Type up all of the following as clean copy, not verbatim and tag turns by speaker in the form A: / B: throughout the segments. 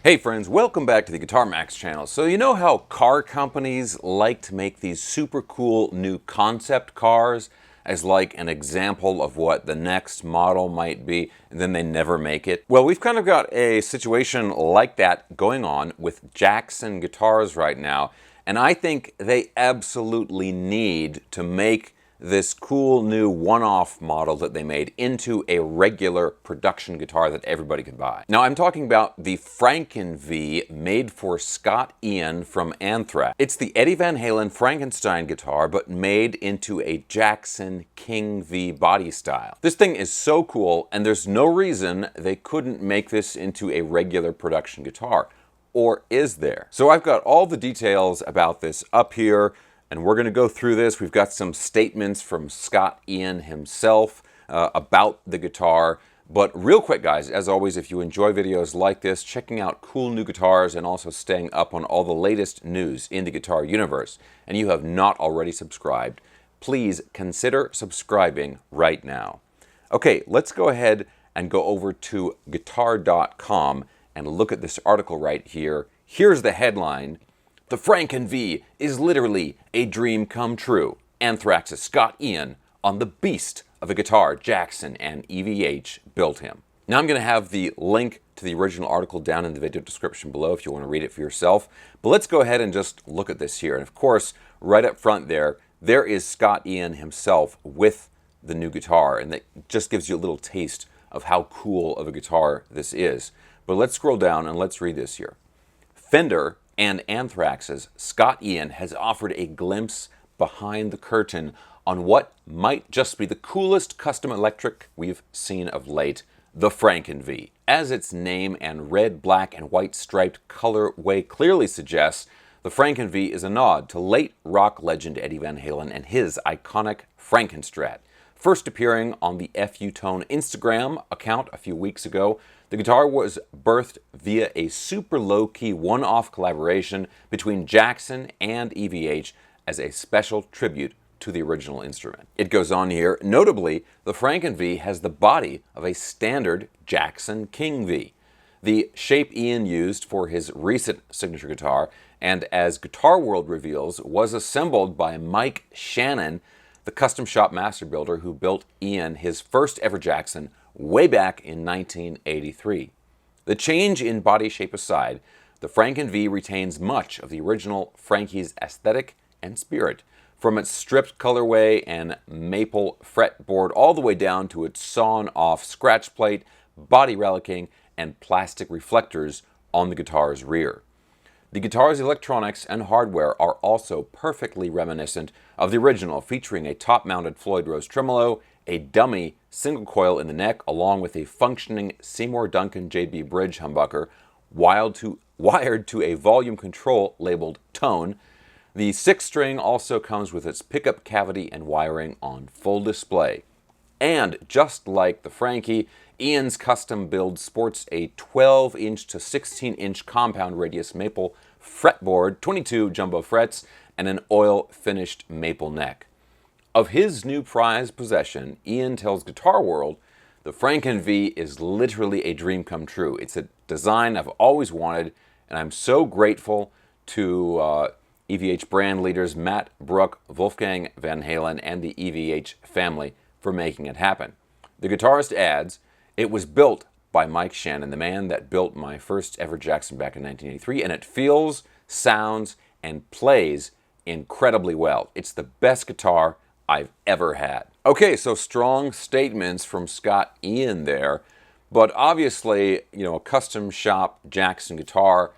A: Hey friends, welcome back to the Guitar Max channel. So you know how car companies like to make these super cool new concept cars as like an example of what the next model might be, and then they never make it? Well, we've kind of got a situation like that going on with Jackson guitars right now, and I think they absolutely need to make this cool new one-off model that they made into a regular production guitar that everybody could buy. Now I'm talking about the Franken V made for Scott Ian from Anthrax. It's the Eddie Van Halen Frankenstein guitar, but made into a Jackson King V body style. This thing is so cool, and there's no reason they couldn't make this into a regular production guitar. Or is there? So I've got all the details about this up here, and we're going to go through this. We've got some statements from Scott Ian himself about the guitar. But real quick, guys, as always, if you enjoy videos like this, checking out cool new guitars and also staying up on all the latest news in the guitar universe, and you have not already subscribed, please consider subscribing right now. Okay, let's go ahead and go over to guitar.com and look at this article right here. Here's the headline. The Franken V is literally a dream come true. Anthrax's Scott Ian on the beast of a guitar Jackson and EVH built him. Now I'm going to have the link to the original article down in the video description below if you want to read it for yourself. But let's go ahead and just look at this here. And of course, right up front there is Scott Ian himself with the new guitar. And that just gives you a little taste of how cool of a guitar this is. But let's scroll down and let's read this here. Fender and Anthrax's Scott Ian has offered a glimpse behind the curtain on what might just be the coolest custom electric we've seen of late, the Franken V. As its name and red, black, and white striped colorway clearly suggests, the Franken V is a nod to late rock legend Eddie Van Halen and his iconic Frankenstrat. First appearing on the FU Tone Instagram account a few weeks ago, the guitar was birthed via a super low-key one-off collaboration between Jackson and EVH as a special tribute to the original instrument. It goes on here, notably, the Franken V has the body of a standard Jackson King V. The shape Ian used for his recent signature guitar, and as Guitar World reveals, was assembled by Mike Shannon, the custom shop master builder who built Ian his first ever Jackson way back in 1983. The change in body shape aside, the Franken V retains much of the original Frankie's aesthetic and spirit, from its stripped colorway and maple fretboard all the way down to its sawn-off scratch plate, body relicing, and plastic reflectors on the guitar's rear. The guitar's electronics and hardware are also perfectly reminiscent of the original, featuring a top-mounted Floyd Rose tremolo, a dummy single coil in the neck, along with a functioning Seymour Duncan JB bridge humbucker wired to a volume control labeled Tone. The sixth string also comes with its pickup cavity and wiring on full display. And just like the Frankie, Ian's custom build sports a 12-inch to 16-inch compound radius maple fretboard, 22 jumbo frets, and an oil-finished maple neck. Of his new prized possession, Ian tells Guitar World, the Franken V is literally a dream come true. It's a design I've always wanted, and I'm so grateful to EVH brand leaders Matt Brook, Wolfgang Van Halen, and the EVH family for making it happen. The guitarist adds, it was built by Mike Shannon, the man that built my first ever Jackson back in 1983, and it feels, sounds, and plays incredibly well. It's the best guitar I've ever had. Okay, so strong statements from Scott Ian there, but obviously, you know, a custom shop Jackson guitar,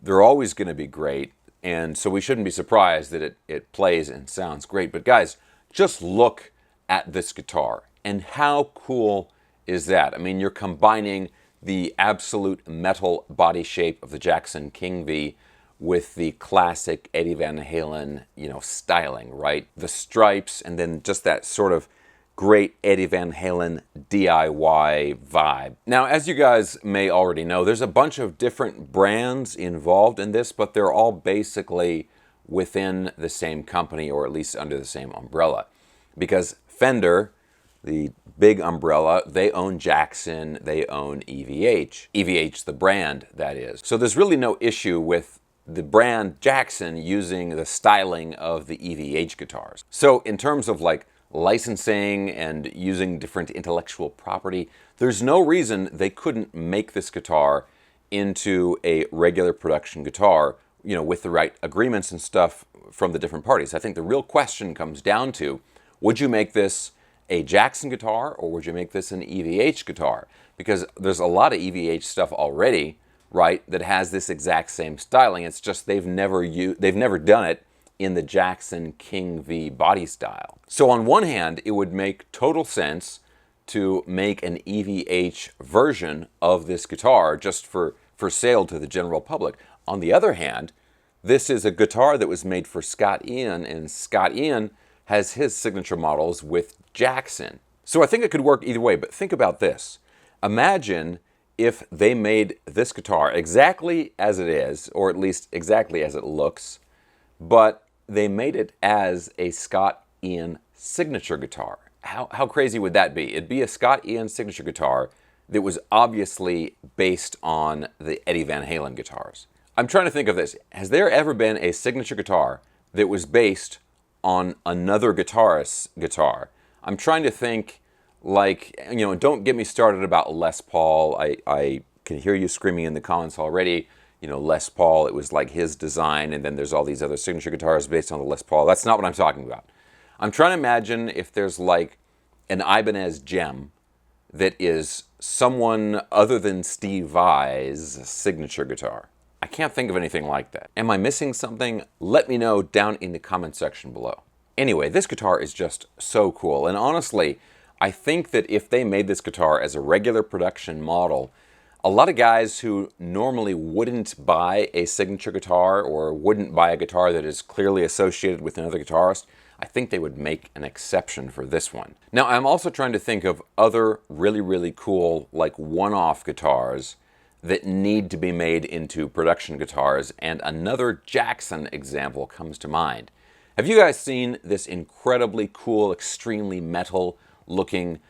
A: they're always going to be great, and so we shouldn't be surprised that it plays and sounds great. But guys, just look at this guitar, and how cool is that? I mean, you're combining the absolute metal body shape of the Jackson King V with the classic Eddie Van Halen, you know, styling, right? The stripes, and then just that sort of great Eddie Van Halen DIY vibe. Now, as you guys may already know, there's a bunch of different brands involved in this, but they're all basically within the same company, or at least under the same umbrella. Because Fender the big umbrella, they own Jackson, they own EVH. EVH, the brand, that is. So there's really no issue with the brand Jackson using the styling of the EVH guitars. So in terms of like licensing and using different intellectual property, there's no reason they couldn't make this guitar into a regular production guitar, you know, with the right agreements and stuff from the different parties. I think the real question comes down to, would you make this a Jackson guitar or would you make this an EVH guitar? Because there's a lot of EVH stuff already, right, that has this exact same styling. It's just they've never done it in the Jackson King V body style. So on one hand, it would make total sense to make an EVH version of this guitar just for sale to the general public. On the other hand, this is a guitar that was made for Scott Ian, and Scott Ian has his signature models with Jackson. So I think it could work either way, but think about this. Imagine if they made this guitar exactly as it is, or at least exactly as it looks, but they made it as a Scott Ian signature guitar. How crazy would that be? It'd be a Scott Ian signature guitar that was obviously based on the Eddie Van Halen guitars. I'm trying to think of this. Has there ever been a signature guitar that was based on another guitarist's guitar? I'm trying to think, like, you know, don't get me started about Les Paul. I can hear you screaming in the comments already. You know, Les Paul, it was like his design, and then there's all these other signature guitars based on the Les Paul. That's not what I'm talking about. I'm trying to imagine if there's like an Ibanez gem that is someone other than Steve Vai's signature guitar. I can't think of anything like that. Am I missing something? Let me know down in the comment section below. Anyway, this guitar is just so cool, and honestly, I think that if they made this guitar as a regular production model, a lot of guys who normally wouldn't buy a signature guitar or wouldn't buy a guitar that is clearly associated with another guitarist, I think they would make an exception for this one. Now, I'm also trying to think of other really cool, like one-off guitars that need to be made into production guitars, and another Jackson example comes to mind. Have you guys seen this incredibly cool, extremely metal-looking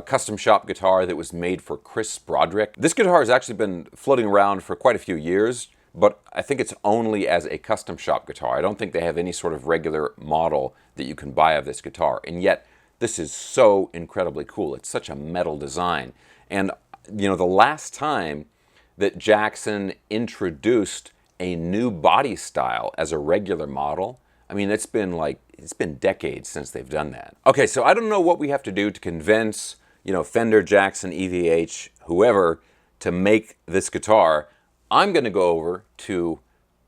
A: custom shop guitar that was made for Chris Broderick? This guitar has actually been floating around for quite a few years, but I think it's only as a custom shop guitar. I don't think they have any sort of regular model that you can buy of this guitar, and yet this is so incredibly cool. It's such a metal design. And you know, the last time that Jackson introduced a new body style as a regular model, I mean, it's been decades since they've done that. Okay, so I don't know what we have to do to convince, you know, Fender, Jackson, EVH, whoever, to make this guitar. I'm gonna go over to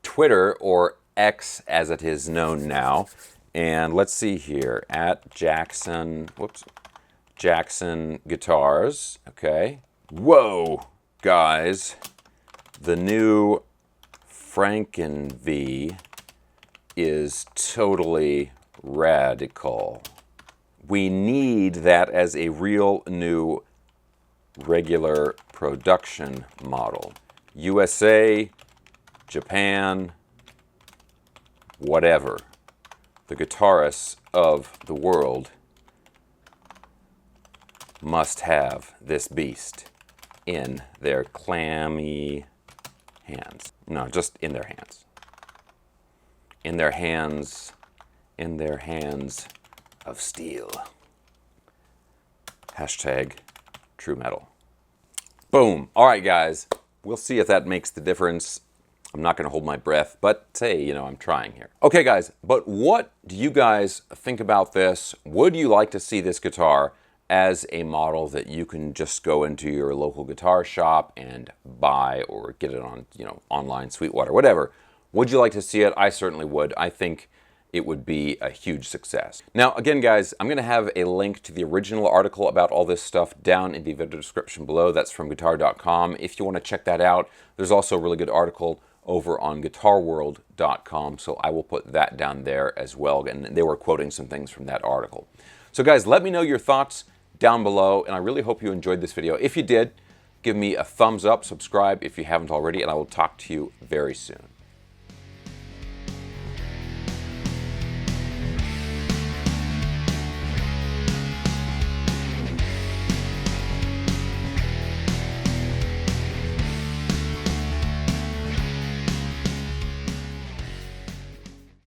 A: Twitter, or X as it is known now, and let's see here, at Jackson Guitars, okay. Whoa, guys, the new Franken V is totally radical. We need that as a real new regular production model. USA, Japan, whatever. The guitarists of the world must have this beast in their clammy hands. No, just in their hands. In their hands of steel. Hashtag true metal. Boom. All right, guys. We'll see if that makes the difference. I'm not going to hold my breath, but hey, you know, I'm trying here. Okay, guys, but what do you guys think about this? Would you like to see this guitar as a model that you can just go into your local guitar shop and buy, or get it on, you know, online, Sweetwater, whatever? Would you like to see it? I certainly would. I think it would be a huge success. Now, again, guys, I'm going to have a link to the original article about all this stuff down in the video description below. That's from guitar.com. If you want to check that out, there's also a really good article over on guitarworld.com, so I will put that down there as well, and they were quoting some things from that article. So guys, let me know your thoughts down below, and I really hope you enjoyed this video. If you did, give me a thumbs up, subscribe if you haven't already, and I will talk to you very soon.